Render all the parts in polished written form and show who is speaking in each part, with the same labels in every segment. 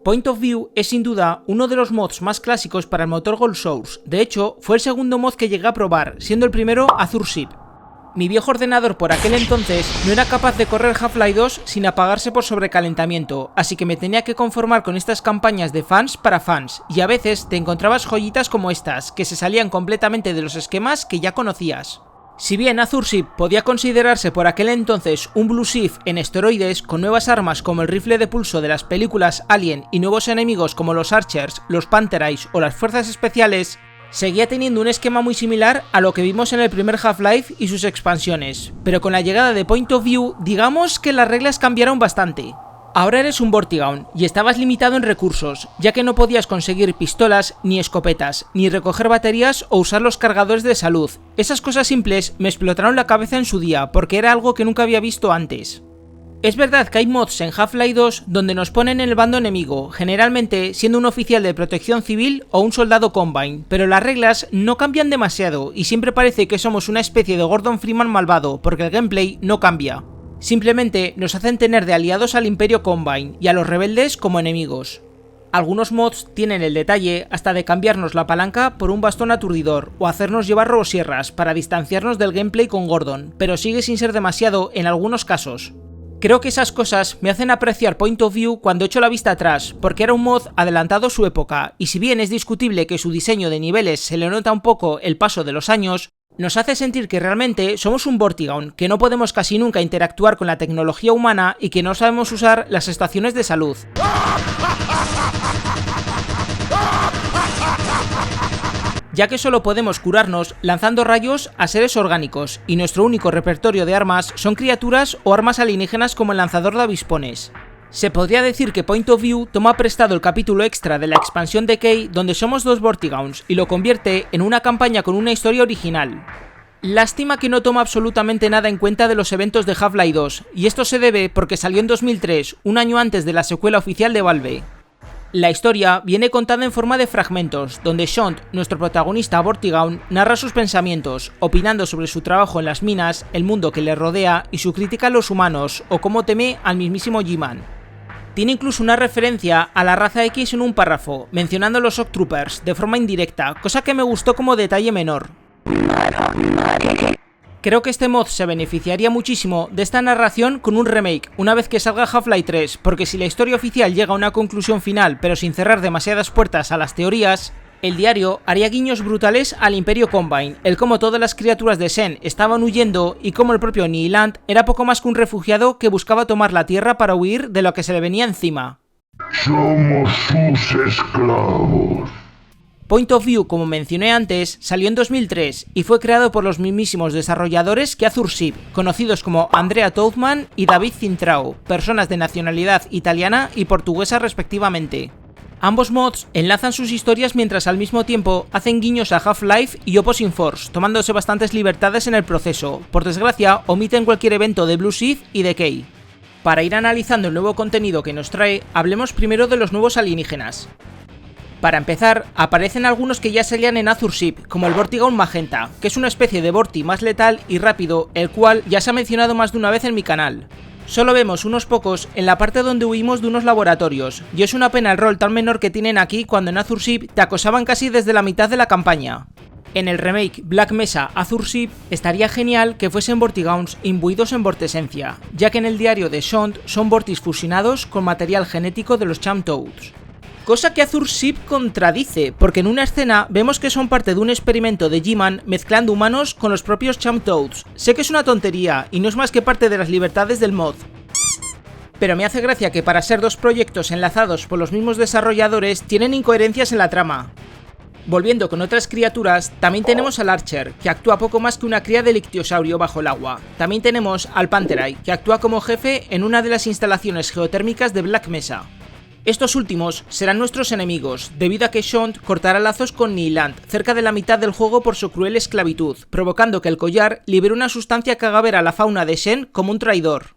Speaker 1: Point of View es sin duda uno de los mods más clásicos para el motor Gold Source. De hecho, fue el segundo mod que llegué a probar, siendo el primero Azureship. Mi viejo ordenador por aquel entonces no era capaz de correr Half-Life 2 sin apagarse por sobrecalentamiento, así que me tenía que conformar con estas campañas de fans para fans, y a veces te encontrabas joyitas como estas, que se salían completamente de los esquemas que ya conocías. Si bien Azureship podía considerarse por aquel entonces un Blue Shift en esteroides con nuevas armas como el rifle de pulso de las películas Alien y nuevos enemigos como los Archers, los Panther Eyes o las fuerzas especiales, seguía teniendo un esquema muy similar a lo que vimos en el primer Half-Life y sus expansiones, pero con la llegada de Point of View digamos que las reglas cambiaron bastante. Ahora eres un Vortigaunt y estabas limitado en recursos, ya que no podías conseguir pistolas, ni escopetas, ni recoger baterías o usar los cargadores de salud. Esas cosas simples me explotaron la cabeza en su día, porque era algo que nunca había visto antes. Es verdad que hay mods en Half-Life 2 donde nos ponen en el bando enemigo, generalmente siendo un oficial de protección civil o un soldado Combine, pero las reglas no cambian demasiado y siempre parece que somos una especie de Gordon Freeman malvado, porque el gameplay no cambia. Simplemente nos hacen tener de aliados al Imperio Combine y a los rebeldes como enemigos. Algunos mods tienen el detalle hasta de cambiarnos la palanca por un bastón aturdidor o hacernos llevar robosierras para distanciarnos del gameplay con Gordon, pero sigue sin ser demasiado en algunos casos. Creo que esas cosas me hacen apreciar Point of View cuando echo la vista atrás, porque era un mod adelantado a su época, y si bien es discutible que su diseño de niveles se le nota un poco el paso de los años, nos hace sentir que realmente somos un Vortigaunt, que no podemos casi nunca interactuar con la tecnología humana y que no sabemos usar las estaciones de salud. Ya que solo podemos curarnos lanzando rayos a seres orgánicos, y nuestro único repertorio de armas son criaturas o armas alienígenas como el lanzador de avispones. Se podría decir que Point of View toma prestado el capítulo extra de la expansión Decay, donde somos dos Vortigaunts, y lo convierte en una campaña con una historia original. Lástima que no toma absolutamente nada en cuenta de los eventos de Half-Life 2, y esto se debe porque salió en 2003, un año antes de la secuela oficial de Valve. La historia viene contada en forma de fragmentos, donde Shont, nuestro protagonista Vortigaunt, narra sus pensamientos, opinando sobre su trabajo en las minas, el mundo que le rodea y su crítica a los humanos, o cómo teme al mismísimo G-Man. Tiene incluso una referencia a la raza X en un párrafo, mencionando a los Shock Troopers de forma indirecta, cosa que me gustó como detalle menor. Creo que este mod se beneficiaría muchísimo de esta narración con un remake una vez que salga Half-Life 3, porque si la historia oficial llega a una conclusión final pero sin cerrar demasiadas puertas a las teorías, el diario haría guiños brutales al Imperio Combine, el cómo todas las criaturas de Xen estaban huyendo y cómo el propio Nihilant era poco más que un refugiado que buscaba tomar la Tierra para huir de lo que se le venía encima.
Speaker 2: Somos sus esclavos.
Speaker 1: Point of View, como mencioné antes, salió en 2003 y fue creado por los mismísimos desarrolladores que Azureship, conocidos como Andrea Touthman y David Zintrao, personas de nacionalidad italiana y portuguesa respectivamente. Ambos mods enlazan sus historias mientras al mismo tiempo hacen guiños a Half-Life y Opposing Force, tomándose bastantes libertades en el proceso. Por desgracia, omiten cualquier evento de Blue Shift y Decay. Para ir analizando el nuevo contenido que nos trae, hablemos primero de los nuevos alienígenas. Para empezar, aparecen algunos que ya salían en Azureship, como el Vortigaunt Magenta, que es una especie de Vorti más letal y rápido, el cual ya se ha mencionado más de una vez en mi canal. Solo vemos unos pocos en la parte donde huimos de unos laboratorios, y es una pena el rol tan menor que tienen aquí cuando en Azureship te acosaban casi desde la mitad de la campaña. En el remake Black Mesa Azureship estaría genial que fuesen Vortigaunts imbuidos en vortesencia, ya que en el diario de Shont son Vortis fusionados con material genético de los Champ-Toads. Cosa que Azureship contradice, porque en una escena vemos que son parte de un experimento de G-Man mezclando humanos con los propios Champ-Toads. Sé que es una tontería y no es más que parte de las libertades del mod, pero me hace gracia que para ser dos proyectos enlazados por los mismos desarrolladores tienen incoherencias en la trama. Volviendo con otras criaturas, también tenemos al Archer, que actúa poco más que una cría del ictiosaurio bajo el agua. También tenemos al Panther Eye, que actúa como jefe en una de las instalaciones geotérmicas de Black Mesa. Estos últimos serán nuestros enemigos, debido a que Shont cortará lazos con Nihilant cerca de la mitad del juego por su cruel esclavitud, provocando que el collar libere una sustancia que haga ver a la fauna de Xen como un traidor.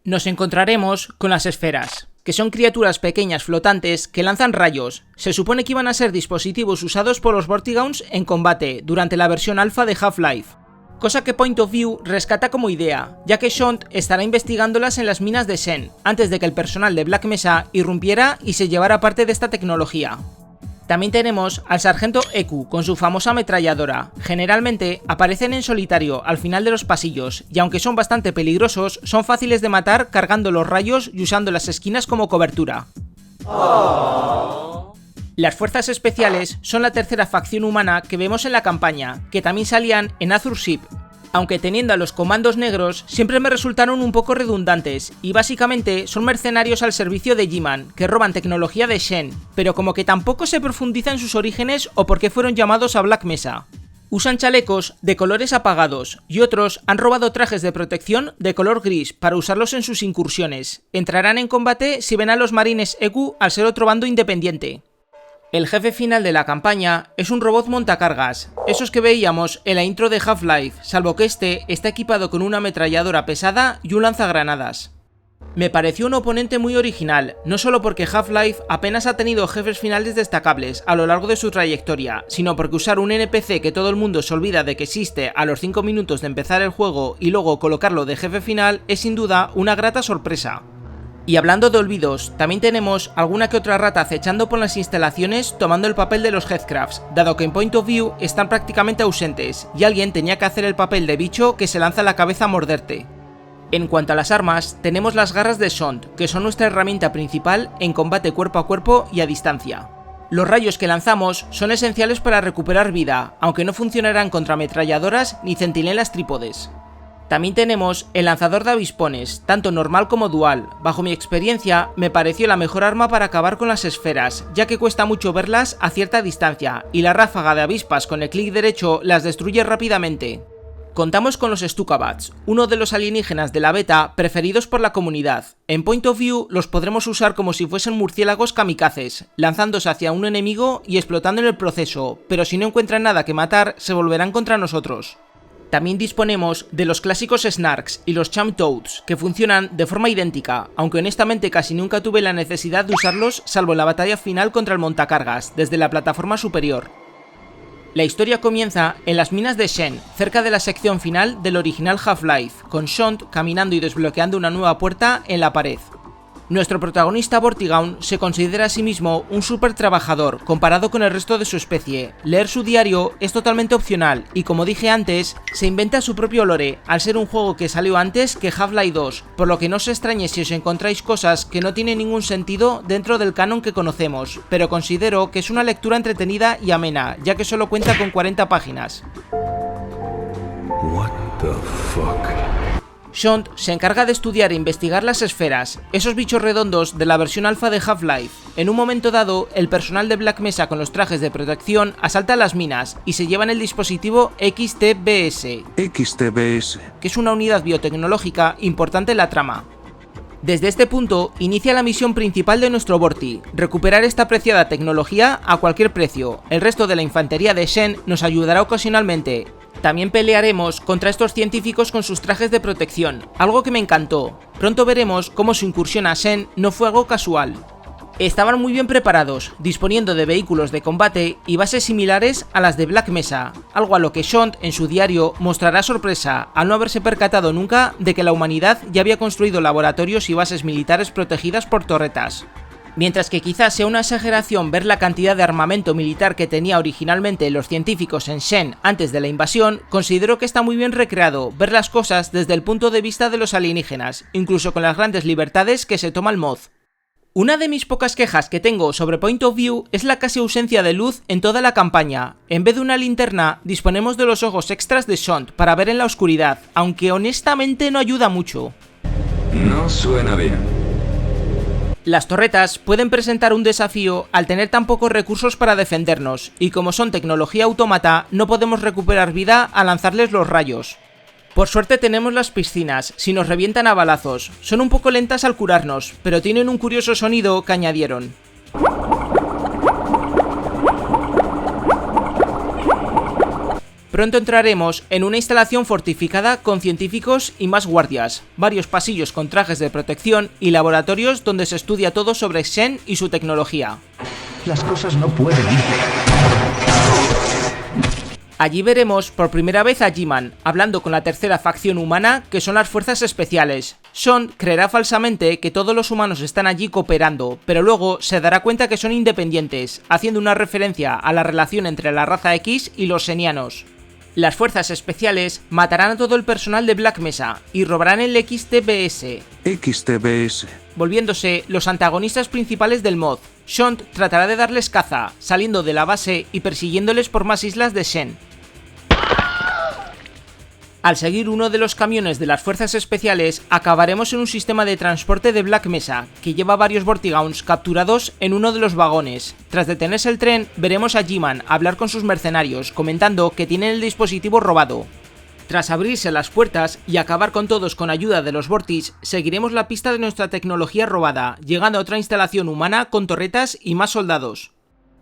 Speaker 1: Nos encontraremos con las esferas, que son criaturas pequeñas flotantes que lanzan rayos. Se supone que iban a ser dispositivos usados por los Vortigaunts en combate durante la versión alfa de Half-Life. cosa que Point of View rescata como idea, ya que Shont estará investigándolas en las minas de Shen, antes de que el personal de Black Mesa irrumpiera y se llevara parte de esta tecnología. También tenemos al sargento Eku con su famosa ametralladora. Generalmente aparecen en solitario al final de los pasillos, y aunque son bastante peligrosos, son fáciles de matar cargando los rayos y usando las esquinas como cobertura. Las fuerzas especiales son la tercera facción humana que vemos en la campaña, que también salían en Azurship, aunque teniendo a los comandos negros siempre me resultaron un poco redundantes, y básicamente son mercenarios al servicio de G-Man, que roban tecnología de Shen, pero como que tampoco se profundiza en sus orígenes o por qué fueron llamados a Black Mesa. Usan chalecos de colores apagados, y otros han robado trajes de protección de color gris para usarlos en sus incursiones. Entrarán en combate si ven a los marines Eku al ser otro bando independiente. El jefe final de la campaña es un robot montacargas, esos que veíamos en la intro de Half-Life, salvo que este está equipado con una ametralladora pesada y un lanzagranadas. Me pareció un oponente muy original, no solo porque Half-Life apenas ha tenido jefes finales destacables a lo largo de su trayectoria, sino porque usar un NPC que todo el mundo se olvida de que existe a los 5 minutos de empezar el juego y luego colocarlo de jefe final es sin duda una grata sorpresa. Y hablando de olvidos, también tenemos alguna que otra rata acechando por las instalaciones tomando el papel de los Headcrafts, dado que en Point of View están prácticamente ausentes, y alguien tenía que hacer el papel de bicho que se lanza a la cabeza a morderte. En cuanto a las armas, tenemos las garras de Shont, que son nuestra herramienta principal en combate cuerpo a cuerpo y a distancia. Los rayos que lanzamos son esenciales para recuperar vida, aunque no funcionarán contra ametralladoras ni centinelas trípodes. También tenemos el lanzador de avispones, tanto normal como dual. Bajo mi experiencia, me pareció la mejor arma para acabar con las esferas, ya que cuesta mucho verlas a cierta distancia, y la ráfaga de avispas con el clic derecho las destruye rápidamente. Contamos con los Stukabats, uno de los alienígenas de la beta preferidos por la comunidad. En Point of View los podremos usar como si fuesen murciélagos kamikazes, lanzándose hacia un enemigo y explotando en el proceso, pero si no encuentran nada que matar, se volverán contra nosotros. También disponemos de los clásicos Snarks y los Champ Toads, que funcionan de forma idéntica, aunque honestamente casi nunca tuve la necesidad de usarlos salvo en la batalla final contra el montacargas, desde la plataforma superior. La historia comienza en las minas de Shen, cerca de la sección final del original Half-Life, con Shont caminando y desbloqueando una nueva puerta en la pared. Nuestro protagonista Vortigaunt se considera a sí mismo un super trabajador comparado con el resto de su especie. Leer su diario es totalmente opcional y, como dije antes, se inventa su propio lore, al ser un juego que salió antes que Half-Life 2, por lo que no os extrañe si os encontráis cosas que no tienen ningún sentido dentro del canon que conocemos, pero considero que es una lectura entretenida y amena, ya que solo cuenta con 40 páginas.
Speaker 2: What the fuck?
Speaker 1: Shont se encarga de estudiar e investigar las esferas, esos bichos redondos de la versión alfa de Half-Life. En un momento dado, el personal de Black Mesa con los trajes de protección asalta las minas y se llevan el dispositivo XTBS, que es una unidad biotecnológica importante en la trama. Desde este punto, inicia la misión principal de nuestro Vorti, recuperar esta preciada tecnología a cualquier precio. El resto de la infantería de Shen nos ayudará ocasionalmente. También pelearemos contra estos científicos con sus trajes de protección, algo que me encantó. Pronto veremos cómo su incursión a Shen no fue algo casual. Estaban muy bien preparados, disponiendo de vehículos de combate y bases similares a las de Black Mesa, algo a lo que Shont en su diario mostrará sorpresa al no haberse percatado nunca de que la humanidad ya había construido laboratorios y bases militares protegidas por torretas. Mientras que quizás sea una exageración ver la cantidad de armamento militar que tenía originalmente los científicos en Shen antes de la invasión, considero que está muy bien recreado ver las cosas desde el punto de vista de los alienígenas, incluso con las grandes libertades que se toma el mod. Una de mis pocas quejas que tengo sobre Point of View es la casi ausencia de luz en toda la campaña. En vez de una linterna, disponemos de los ojos extras de Shont para ver en la oscuridad, aunque honestamente no ayuda mucho.
Speaker 2: No suena bien.
Speaker 1: Las torretas pueden presentar un desafío al tener tan pocos recursos para defendernos, y como son tecnología autómata, no podemos recuperar vida al lanzarles los rayos. Por suerte tenemos las piscinas, si nos revientan a balazos. Son un poco lentas al curarnos, pero tienen un curioso sonido que añadieron. Pronto entraremos en una instalación fortificada con científicos y más guardias, varios pasillos con trajes de protección y laboratorios donde se estudia todo sobre Shen y su tecnología.
Speaker 3: Las cosas no pueden ir.
Speaker 1: Allí veremos por primera vez a G-Man, hablando con la tercera facción humana, que son las Fuerzas Especiales. Sean creerá falsamente que todos los humanos están allí cooperando, pero luego se dará cuenta que son independientes, haciendo una referencia a la relación entre la raza X y los senianos. Las Fuerzas Especiales matarán a todo el personal de Black Mesa y robarán el XTBS, volviéndose los antagonistas principales del mod. Sean tratará de darles caza, saliendo de la base y persiguiéndoles por más islas de Shen. Al seguir uno de los camiones de las Fuerzas Especiales, acabaremos en un sistema de transporte de Black Mesa, que lleva varios Vortigaunts capturados en uno de los vagones. Tras detenerse el tren, veremos a G-Man hablar con sus mercenarios, comentando que tienen el dispositivo robado. Tras abrirse las puertas y acabar con todos con ayuda de los Vortis, seguiremos la pista de nuestra tecnología robada, llegando a otra instalación humana con torretas y más soldados.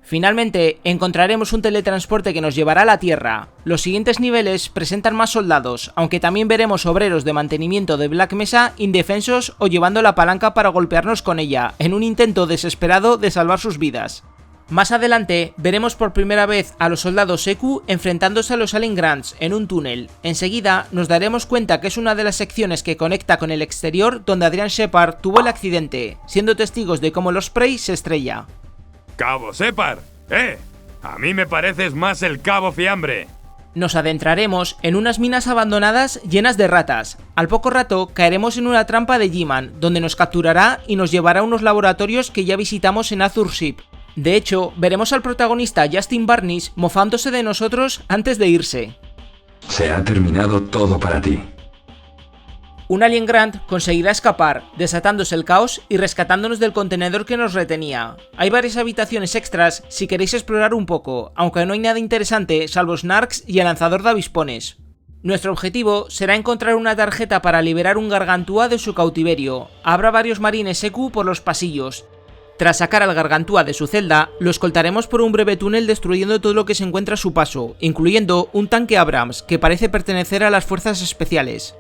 Speaker 1: Finalmente, encontraremos un teletransporte que nos llevará a la Tierra. Los siguientes niveles presentan más soldados, aunque también veremos obreros de mantenimiento de Black Mesa indefensos o llevando la palanca para golpearnos con ella, en un intento desesperado de salvar sus vidas. Más adelante, veremos por primera vez a los soldados Eku enfrentándose a los Alien Grants en un túnel. Enseguida nos daremos cuenta que es una de las secciones que conecta con el exterior donde Adrian Shepard tuvo el accidente, siendo testigos de cómo los Prey se estrella.
Speaker 3: ¡Cabo Shepard! A mí me pareces más el Cabo Fiambre.
Speaker 1: Nos adentraremos en unas minas abandonadas llenas de ratas. Al poco rato caeremos en una trampa de G-Man, donde nos capturará y nos llevará a unos laboratorios que ya visitamos en Azure Ship. De hecho, veremos al protagonista Justin Barnes mofándose de nosotros antes de irse.
Speaker 2: Se ha terminado todo para ti.
Speaker 1: Un Alien Grant conseguirá escapar, desatándose el caos y rescatándonos del contenedor que nos retenía. Hay varias habitaciones extras si queréis explorar un poco, aunque no hay nada interesante salvo Snarks y el lanzador de avispones. Nuestro objetivo será encontrar una tarjeta para liberar un Gargantúa de su cautiverio. Habrá varios marines EQ por los pasillos. Tras sacar al Gargantúa de su celda, lo escoltaremos por un breve túnel destruyendo todo lo que se encuentra a su paso, incluyendo un tanque Abrams que parece pertenecer a las Fuerzas Especiales.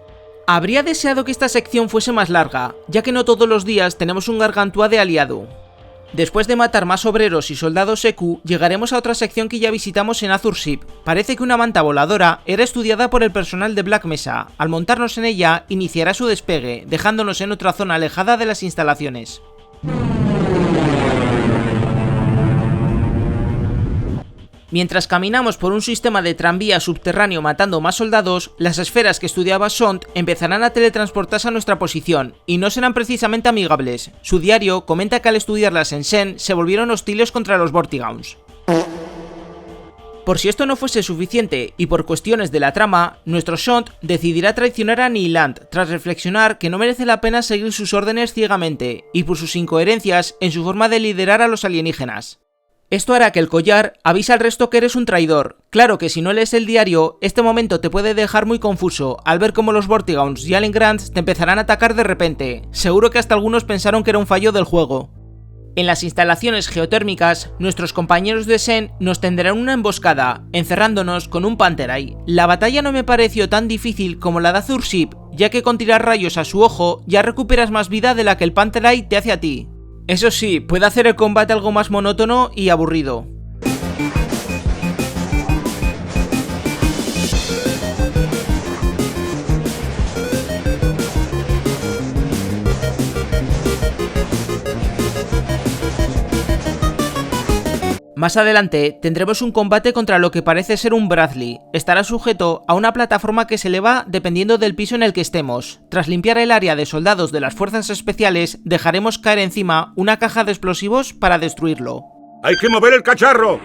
Speaker 1: Habría deseado que esta sección fuese más larga, ya que no todos los días tenemos un Gargantúa de aliado. Después de matar más obreros y soldados EQ, llegaremos a otra sección que ya visitamos en Azure Ship. Parece que una manta voladora era estudiada por el personal de Black Mesa. Al montarnos en ella, iniciará su despegue, dejándonos en otra zona alejada de las instalaciones. Mientras caminamos por un sistema de tranvía subterráneo matando más soldados, las esferas que estudiaba Sont empezarán a teletransportarse a nuestra posición, y no serán precisamente amigables. Su diario comenta que al estudiarlas en Shen se volvieron hostiles contra los Vortigaunts. Por si esto no fuese suficiente, y por cuestiones de la trama, nuestro Sont decidirá traicionar a Nihiland tras reflexionar que no merece la pena seguir sus órdenes ciegamente, y por sus incoherencias en su forma de liderar a los alienígenas. Esto hará que el collar avise al resto que eres un traidor. Claro que si no lees el diario, este momento te puede dejar muy confuso al ver cómo los Vortigaunts y Alien Grants te empezarán a atacar de repente. Seguro que hasta algunos pensaron que era un fallo del juego. En las instalaciones geotérmicas, nuestros compañeros de Shen nos tenderán una emboscada, encerrándonos con un Panterai. La batalla no me pareció tan difícil como la de Azure Ship, ya que con tirar rayos a su ojo ya recuperas más vida de la que el Panterai te hace a ti. Eso sí, puede hacer el combate algo más monótono y aburrido. Más adelante tendremos un combate contra lo que parece ser un Bradley. Estará sujeto a una plataforma que se eleva dependiendo del piso en el que estemos. Tras limpiar el área de soldados de las Fuerzas Especiales, dejaremos caer encima una caja de explosivos para destruirlo.
Speaker 3: ¡Hay que mover el cacharro!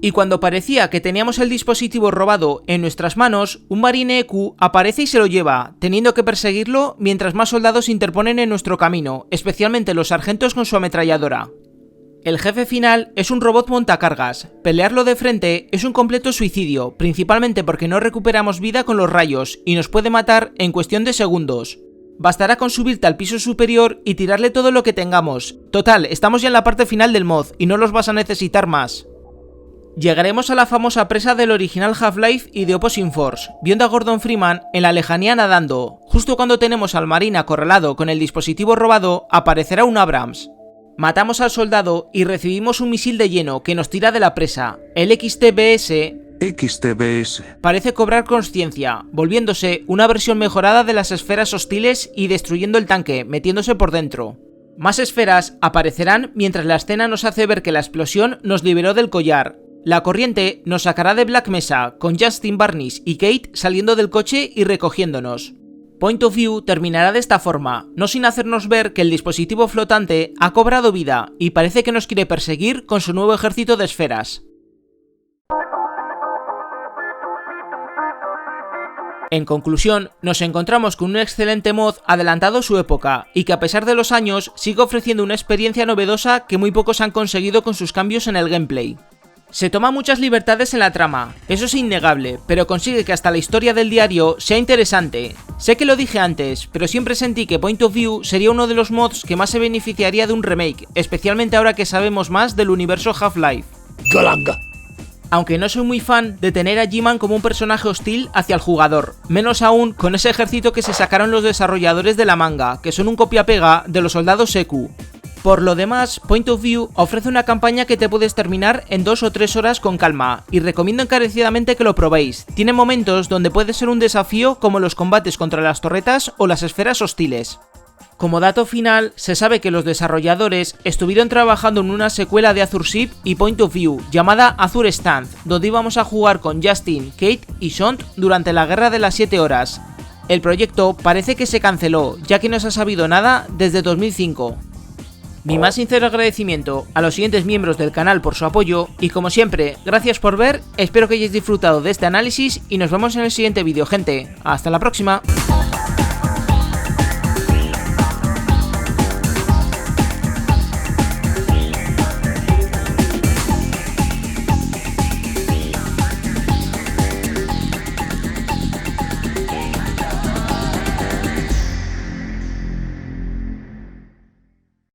Speaker 1: Y cuando parecía que teníamos el dispositivo robado en nuestras manos, un marine EQ aparece y se lo lleva, teniendo que perseguirlo mientras más soldados se interponen en nuestro camino, especialmente los sargentos con su ametralladora. El jefe final es un robot montacargas. Pelearlo de frente es un completo suicidio, principalmente porque no recuperamos vida con los rayos y nos puede matar en cuestión de segundos. Bastará con subirte al piso superior y tirarle todo lo que tengamos. Total, estamos ya en la parte final del mod y no los vas a necesitar más. Llegaremos a la famosa presa del original Half-Life y de Opposing Force, viendo a Gordon Freeman en la lejanía nadando. Justo cuando tenemos al marine acorralado con el dispositivo robado, aparecerá un Abrams. Matamos al soldado y recibimos un misil de lleno que nos tira de la presa. El XTBS parece cobrar consciencia, volviéndose una versión mejorada de las esferas hostiles y destruyendo el tanque, metiéndose por dentro. Más esferas aparecerán mientras la escena nos hace ver que la explosión nos liberó del collar. La corriente nos sacará de Black Mesa, con Justin Barnes y Kate saliendo del coche y recogiéndonos. Point of View terminará de esta forma, no sin hacernos ver que el dispositivo flotante ha cobrado vida y parece que nos quiere perseguir con su nuevo ejército de esferas. En conclusión, nos encontramos con un excelente mod adelantado a su época y que a pesar de los años sigue ofreciendo una experiencia novedosa que muy pocos han conseguido con sus cambios en el gameplay. Se toma muchas libertades en la trama, eso es innegable, pero consigue que hasta la historia del diario sea interesante. Sé que lo dije antes, pero siempre sentí que Point of View sería uno de los mods que más se beneficiaría de un remake, especialmente ahora que sabemos más del universo Half-Life. Aunque no soy muy fan de tener a G-Man como un personaje hostil hacia el jugador, menos aún con ese ejército que se sacaron los desarrolladores de la manga, que son un copia-pega de los soldados Seku. Por lo demás, Point of View ofrece una campaña que te puedes terminar en 2 o 3 horas con calma, y recomiendo encarecidamente que lo probéis. Tiene momentos donde puede ser un desafío como los combates contra las torretas o las esferas hostiles. Como dato final, se sabe que los desarrolladores estuvieron trabajando en una secuela de Azure Ship y Point of View llamada Azure Stand, donde íbamos a jugar con Justin, Kate y Shont durante la Guerra de las 7 horas. El proyecto parece que se canceló, ya que no se ha sabido nada desde 2005. Mi más sincero agradecimiento a los siguientes miembros del canal por su apoyo y como siempre, gracias por ver, espero que hayáis disfrutado de este análisis y nos vemos en el siguiente vídeo, gente. ¡Hasta la próxima!